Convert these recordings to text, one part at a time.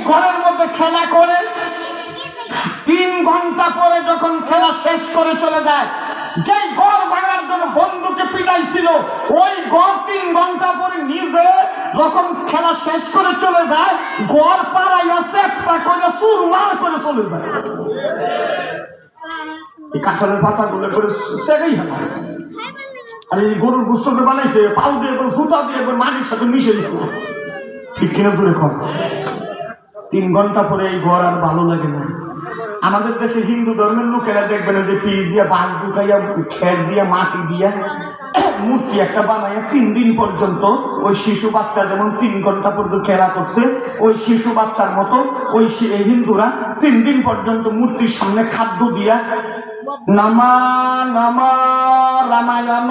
ঘরের মধ্যে খেলা করে 3 ঘন্টা পরে যখন খেলা শেষ করে চলে যায়, যেই ঘর ভাঙার জন্য বন্ধুকে পিটাইছিল ওই ঘর 3 ঘন্টা পরে নিজে যখন খেলা শেষ করে চলে যায়, ঘর পাড়াইয়া চেপটা করে চুরমার করে চলে যায়। এই কাঁঠালের পাতাগুলো করে সেটাই হয়। আর এই গরুর গুস্তকে বানাইছে পাউ দিয়ে জুতা দিয়ে মাটির সাথে মিশে দিত, ঠিক কিনা জোরে কর। 3 ঘন্টা পরে এই ঘর আর ভালো লাগে না। আমাদের দেশে হিন্দু ধর্মের লোকেরা দেখবেন যে পিস দিয়ে বাঁশ ঢুকাইয়া খের দিয়ে মাটি দিয়ে মূর্তি একটা বানাইয়া 3 দিন পর্যন্ত ওই শিশু বাচ্চা যেমন 3 ঘন্টা পর্যন্ত খেলা করছে, ওই শিশু বাচ্চার মতো ওই হিন্দুরা 3 দিন পর্যন্ত মূর্তির সামনে খাদ্য দিয়া নামা নামা রামায়ণ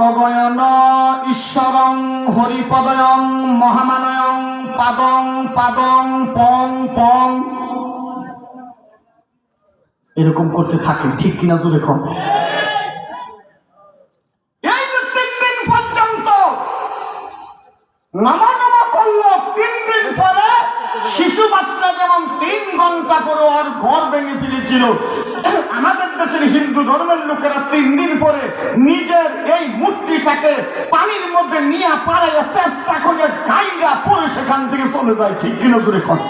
গগয়ন ঈশ্বরং হরিপদয়ং মহামানয়ং পাদং পাদং পং পং এরকম করতে থাকে, ঠিক কিনা জোরে কম। এই যে 3 দিন পর্যন্ত নামা নামা করলো, 3 দিন পরে শিশু বাচ্চা যেমন 3 ঘন্টা পরে আর ঘর ভেঙে ফিরেছিল, আমাদের দেশের হিন্দু ধর্মের লোকেরা 3 দিন পরে নিজের এই মূর্তিটাকে পানির মধ্যে নিয়ে পাড়াইয়া চেষ্টা করে গাইয়া পরে সেখান থেকে চলে যায়, ঠিক কিনা জোরে কম।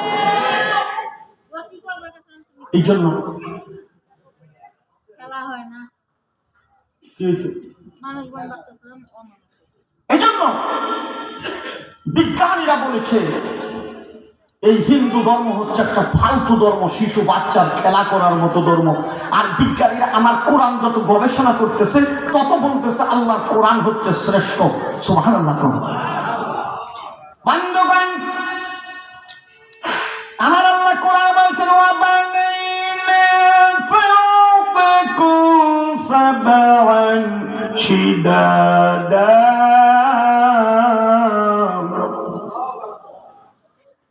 এই জন্য বিজ্ঞানীরা বলেছে এই হিন্দু ধর্ম হচ্ছে একটা ফালতু ধর্ম, শিশু বাচ্চার খেলা করার মতো ধর্ম। আর বিজ্ঞানীরা আমার কোরআন যত গবেষণা করতেছে তত বলতেছে আল্লাহর কোরআন হচ্ছে শ্রেষ্ঠ। সুবহানাল্লাহ। বান্দরবান আমার আল্লাহ কোরআন বলছেন সাবান শিদাদা,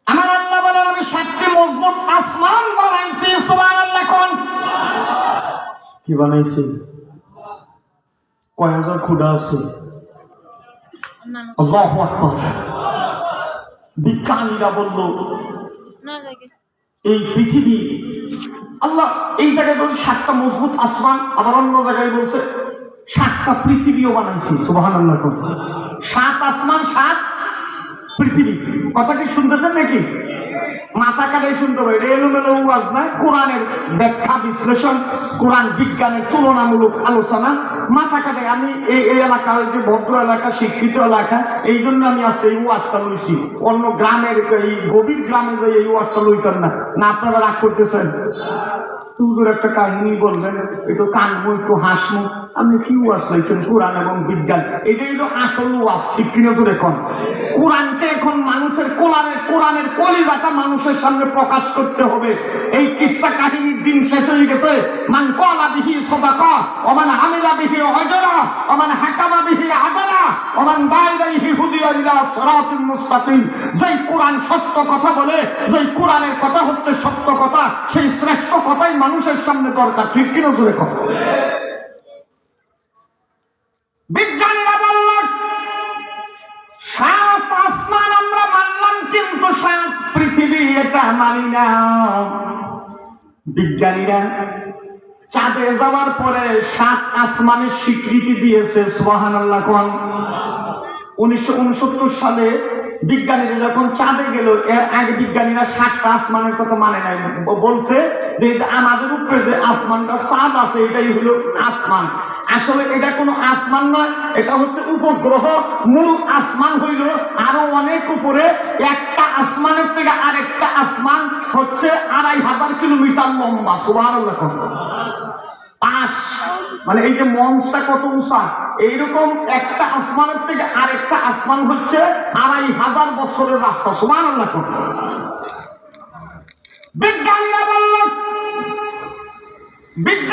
আমার আল্লাহ বলেন আমি 7টি মজবুত আসমান বানাইছি। সুবহানাল্লাহ। কোন কি বানাইছি? কয় হাজার খুঁড়া আছে। আল্লাহু আকবার। বিজ্ঞানীরা বলল এই পৃথিবী আল্লাহ এই জায়গায় বলছে 7টা মজবুত আসমান, আবার অন্য জায়গায় বলছে 7টা পৃথিবীও বানাইছি। সুবহানাল্লাহ। 7 আসমান 7 পৃথিবী। কথা কি শুনতেছেন নাকি? মাথা কাটাই শুনতে হবে, এলোমেলো ওয়াজ না, কোরআনের ব্যাখ্যা বিশ্লেষণ, কোরআন বিজ্ঞানের তুলনামূলক আলোচনা। মাথা কাটাই আমি এই এলাকা যে ভদ্র এলাকা, শিক্ষিত এলাকা, এই জন্য আমি আজকে এই ওয়াজটা লইছি। অন্য গ্রামের এই গভীর গ্রামে যে এই ওয়াজটা লইতেন না। না আপনারা রাগ করতেছেন? হুজুর একটা কাহিনী বলবেন, একটু কানবো একটু হাসবো, আপনি কি ওয়াজ লইছেন? কোরআন এবং বিজ্ঞান, এটাই তো আসল ওয়াজ, ঠিক কিনা তো এখন কোরআনকে এখন মানুষের কোরআনের কলিজাটা মানুষের সামনে প্রকাশ করতে হবে। এই কিসসা কাহিনীর দিন শেষ হয়ে গেছে। মান ক্বালা বিহি সাদাকা ওয়া মান আমিলা বিহি আজরা ওয়া মান হাকামা বিহি আদলা ওয়া মান দাআ ইলাইহি হুদিয়া ইলা সিরাতিল মুস্তাকিম। যেই কোরআন সত্য কথা বলে, যেই কোরআনের কথা হচ্ছে সত্য কথা, সেই শ্রেষ্ঠ কথাই মানুষের সামনে দরকার, ঠিক কিনা জোরে কথা। বিজ্ঞানীরা বললেন 7 আসমান আমরা মানলাম, কিন্তু 7 পৃথিবী এটা মানি না। বিজ্ঞানীরা চাঁদে যাওয়ার পরে 7 আসমানের স্বীকৃতি দিয়েছে। সুবহানাল্লাহ। 1969 সালে বিজ্ঞানীরা যখন চাঁদে গেল, এর আগে বিজ্ঞানীরা 7টা আসমানের কথা মানে নাই। বলছে যে আমাদের উপরে যে আসমানটা চাঁদ আছে এটাই হলো আসমান। আসলে এটা কোনো আসমান নয়, এটা হচ্ছে উপগ্রহ। মূল আসমান হইল আরো অনেক উপরে। একটা আসমানের থেকে আরেকটা আসমান হচ্ছে 2500 কিলোমিটার লম্বা। সুবহানাল্লাহ। পাশ মানে এই যে মঞ্চটা কত উঁচা, এইরকম একটা আসমানের থেকে আরেকটা আসমান হচ্ছে 2500 বছরের রাস্তা। সুবহানাল্লাহ। বিজ্ঞানীরা বলল, বিজ্ঞানী